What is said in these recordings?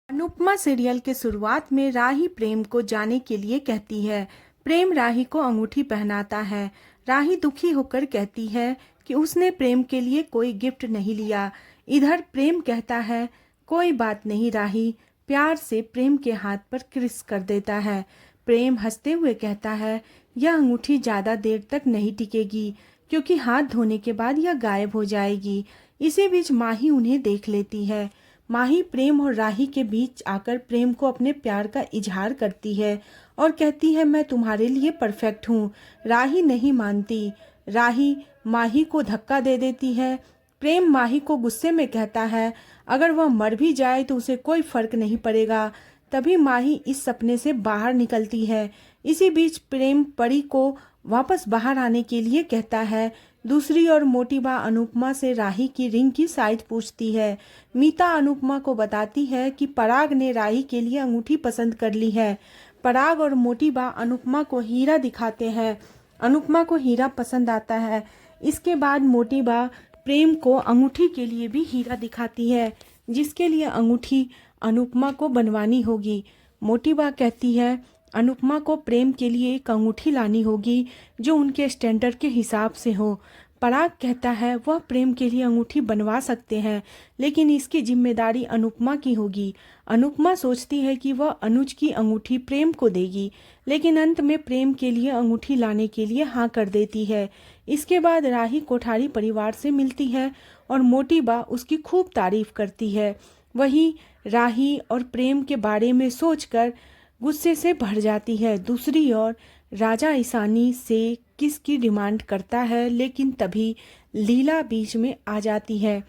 Anupama serial के शुरुआत में राही प्रेम को जाने के लिए कहती है। प्रेम राही को अंगूठी पहनाता है। राही दुखी होकर कहती है कि उसने प्रेम के लिए कोई गिफ्ट नहीं लिया। इधर प्रेम कहता है, कोई बात नहीं राही, प्यार से प्रेम के हाथ पर किस कर देता है। प्रेम हंसते हुए कहता है, यह अंगूठी ज्यादा देर तक नहीं टिकेगी, क्योंकि हाथ धोने के बाद यह गायब हो जाएगी। इसी बीच माही उन्हें देख लेती है। माही प्रेम और राही के बीच आकर प्रेम को अपने प्यार का इजहार करती है और कहती है, मैं तुम्हारे लिए परफेक्ट हूँ। राही नहीं मानती। राही माही को धक्का दे देती है। प्रेम माही को गुस्से में कहता है, अगर वह मर भी जाए तो उसे कोई फर्क नहीं पड़ेगा। तभी माही इस सपने से बाहर निकलती है। इसी बीच प्रेम परी को वापस बाहर आने के लिए कहता है। दूसरी ओर मोटी बा अनुपमा से राही की रिंग की साइज पूछती है। मीता अनुपमा को बताती है कि पराग ने राही के लिए अंगूठी पसंद कर ली है। पराग और मोटी बा अनुपमा को हीरा दिखाते हैं। अनुपमा को हीरा पसंद आता है। इसके बाद मोटी बा प्रेम को अंगूठी के लिए भी हीरा दिखाती है, जिसके लिए अंगूठी अनुपमा को बनवानी होगी। मोटी बा कहती है, अनुपमा को प्रेम के लिए एक अंगूठी लानी होगी जो उनके स्टैंडर्ड के हिसाब से हो। पराग कहता है, वह प्रेम के लिए अंगूठी बनवा सकते हैं, लेकिन इसकी जिम्मेदारी अनुपमा की होगी। अनुपमा सोचती है कि वह अनुज की अंगूठी प्रेम को देगी, लेकिन अंत में प्रेम के लिए अंगूठी लाने के लिए हाँ कर देती है। इसके बाद राही कोठारी परिवार से मिलती है और मोटी बा उसकी खूब तारीफ करती है। वहीं राही और प्रेम के बारे में सोचकर गुस्से से भर जाती है। दूसरी ओर राजा ईशानी से किस की डिमांड करता है, लेकिन तभी लीला बीच में आ जाती है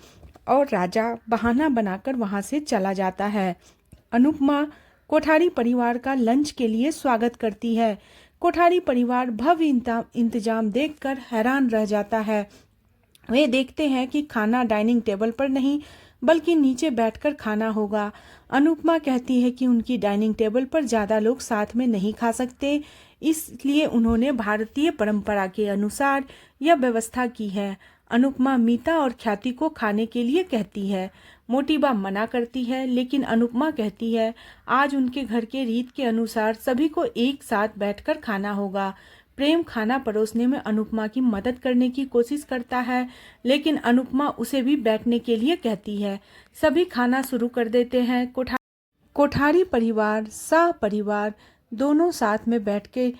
और राजा बहाना बनाकर वहां से चला जाता है। अनुपमा कोठारी परिवार का लंच के लिए स्वागत करती है। कोठारी परिवार भव्य इंतजाम देखकर हैरान रह जाता है। वे देखते हैं कि खाना डाइनिंग टेबल पर नहीं बल्कि नीचे बैठकर खाना होगा। अनुपमा कहती है कि उनकी डाइनिंग टेबल पर ज़्यादा लोग साथ में नहीं खा सकते, इसलिए उन्होंने भारतीय परंपरा के अनुसार यह व्यवस्था की है। अनुपमा मीता और ख्याति को खाने के लिए कहती है। मोटी बा मना करती है, लेकिन अनुपमा कहती है, आज उनके घर के रीत के अनुसार सभी को एक साथ बैठकर खाना होगा। प्रेम खाना परोसने में अनुपमा की मदद करने की कोशिश करता है, लेकिन अनुपमा उसे भी बैठने के लिए कहती है। सभी खाना शुरू कर देते हैं। कोठारी परिवार सह परिवार दोनों साथ में बैठ के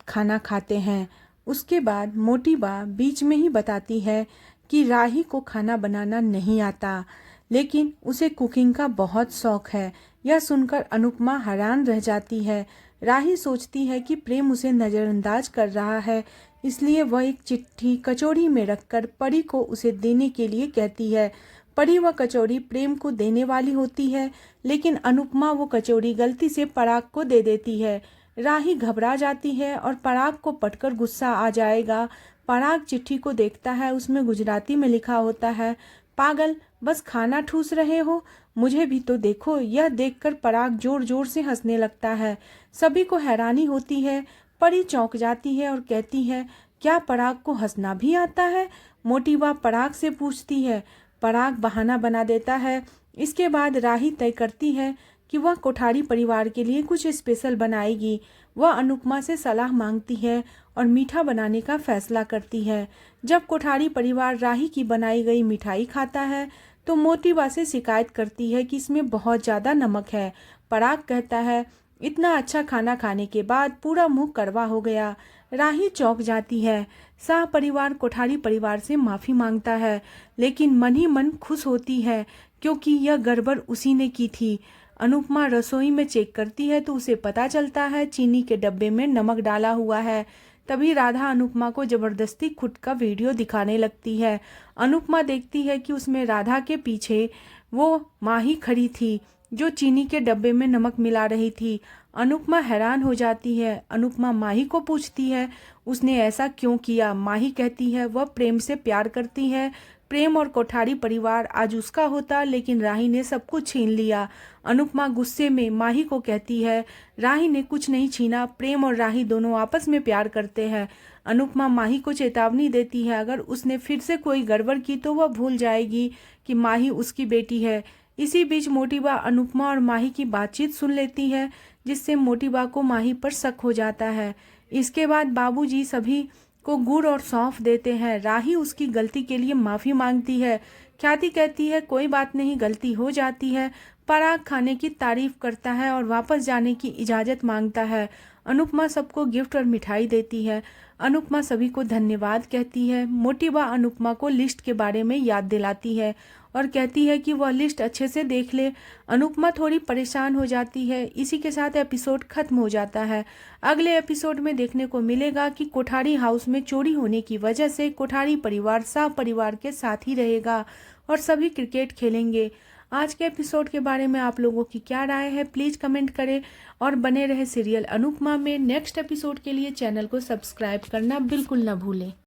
खाना खाते हैं। उसके बाद मोटी बा बीच में ही बताती है कि राही को खाना बनाना नहीं आता, लेकिन उसे कुकिंग का बहुत शौक है। यह सुनकर अनुपमा हैरान रह जाती है। राही सोचती है कि प्रेम उसे नज़रअंदाज कर रहा है, इसलिए वह एक चिट्ठी कचौड़ी में रखकर परी को उसे देने के लिए कहती है। परी वह कचौड़ी प्रेम को देने वाली होती है, लेकिन अनुपमा वो कचौड़ी गलती से पराग को दे देती है। राही घबरा जाती है और पराग को पटकर गुस्सा आ जाएगा। पराग चिट्ठी को देखता है, उसमें गुजराती में लिखा होता है, पागल, बस खाना ठूस रहे हो, मुझे भी तो देखो। यह देखकर पराग जोर जोर से हंसने लगता है। सभी को हैरानी होती है। परी चौंक जाती है और कहती है, क्या पराग को हंसना भी आता है? मोटी बा पराग से पूछती है। पराग बहाना बना देता है। इसके बाद राही तय करती है कि वह कोठारी परिवार के लिए कुछ स्पेशल बनाएगी। वह अनुपमा से सलाह मांगती है और मीठा बनाने का फैसला करती है। जब कोठारी परिवार राही की बनाई गई मिठाई खाता है तो मोटी बा से शिकायत करती है कि इसमें बहुत ज़्यादा नमक है। पराग कहता है, इतना अच्छा खाना खाने के बाद पूरा मुंह कड़वा हो गया। राही चौंक जाती है। शाह परिवार कोठारी परिवार से माफ़ी मांगता है, लेकिन मन ही मन खुश होती है क्योंकि यह गड़बड़ उसी ने की थी। अनुपमा रसोई में चेक करती है तो उसे पता चलता है चीनी के डब्बे में नमक डाला हुआ है। तभी राधा अनुपमा को जबरदस्ती खुद का वीडियो दिखाने लगती है। अनुपमा देखती है कि उसमें राधा के पीछे वो माही खड़ी थी जो चीनी के डब्बे में नमक मिला रही थी। अनुपमा हैरान हो जाती है। अनुपमा माही को पूछती है, उसने ऐसा क्यों किया? माही कहती है, वह प्रेम से प्यार करती है। प्रेम और कोठारी परिवार आज उसका होता, लेकिन राही ने सब कुछ छीन लिया। अनुपमा गुस्से में माही को कहती है, राही ने कुछ नहीं छीना, प्रेम और राही दोनों आपस में प्यार करते हैं। अनुपमा माही को चेतावनी देती है, अगर उसने फिर से कोई गड़बड़ की तो वह भूल जाएगी कि माही उसकी बेटी है। इसी बीच मोटी बा अनुपमा और माही की बातचीत सुन लेती है, जिससे मोटी बा को माही पर शक हो जाता है। इसके बाद बाबूजी सभी को गुड़ और सौंफ देते हैं। राही उसकी गलती के लिए माफ़ी मांगती है। ख्याति कहती है कोई बात नहीं, गलती हो जाती है। पराग खाने की तारीफ करता है और वापस जाने की इजाज़त मांगता है। अनुपमा सबको गिफ्ट और मिठाई देती है। अनुपमा सभी को धन्यवाद कहती है। मोटी बा अनुपमा को लिस्ट के बारे में याद दिलाती है और कहती है कि वह लिस्ट अच्छे से देख ले। अनुपमा थोड़ी परेशान हो जाती है। इसी के साथ एपिसोड खत्म हो जाता है। अगले एपिसोड में देखने को मिलेगा कि कोठारी हाउस में चोरी होने की वजह से कोठारी परिवार परिवार के साथ ही रहेगा और सभी क्रिकेट खेलेंगे। आज के एपिसोड के बारे में आप लोगों की क्या राय है, प्लीज़ कमेंट करें और बने रहे सीरियल अनुपमा में। नेक्स्ट एपिसोड के लिए चैनल को सब्सक्राइब करना बिल्कुल ना भूलें।